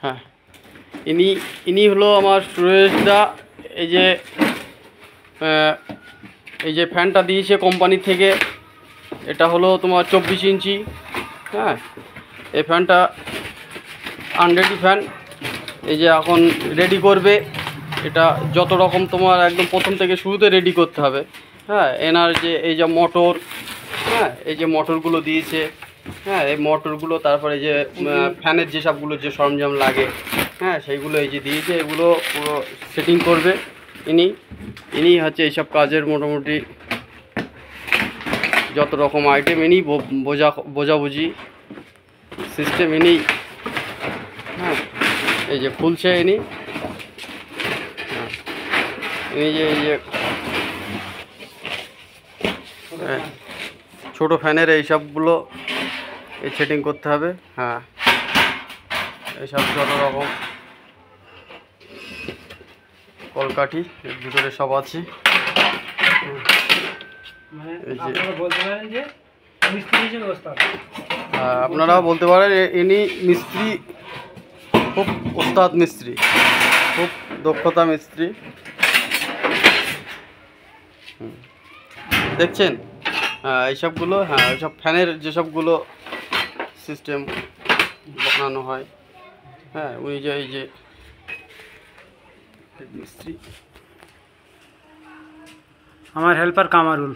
হ্যাঁ, ইনি হলো আমার সুরেশদা। এই যে এই যে ফ্যানটা দিয়েছে কোম্পানি থেকে, এটা হলো তোমার 24 ইঞ্চি। হ্যাঁ, এই ফ্যানটা আনরেডি ফ্যান। এই যে এখন রেডি করবে, এটা যত রকম তোমার একদম প্রথম থেকে শুরুতে রেডি করতে হবে। হ্যাঁ, এনার যে এই যে মোটর, হ্যাঁ এই যে মোটরগুলো দিয়েছে, হ্যাঁ এই মোটরগুলো, তারপরে যে ফ্যানের যে সবগুলো যে সরঞ্জাম লাগে, হ্যাঁ সেইগুলো এই যে দিয়েছে, এগুলো পুরো সেটিং করবে ইনি হচ্ছে এইসব কাজের মোটামুটি যত রকম আইটেম ইনি বোঝাবুঝি সিস্টেম ইনি। হ্যাঁ, এই যে খুলছে ইনি, এই যে ছোটো ফ্যানের এই সবগুলো এই সেটিং করতে হবে। হ্যাঁ, এইসব যত রকম কলকাঠি এর ভিতরে সব আছে। আপনারাও বলতে পারেন ইনি মিস্ত্রি, খুব ওস্তাদ মিস্ত্রি, খুব দক্ষতা মিস্ত্রি। দেখছেন এইসবগুলো, হ্যাঁ এইসব ফ্যানের যেসবগুলো সিস্টেম বানানো হয়। হ্যাঁ, উনি যে এই যে মিস্ত্রি। আমার হেল্পার কামারুল।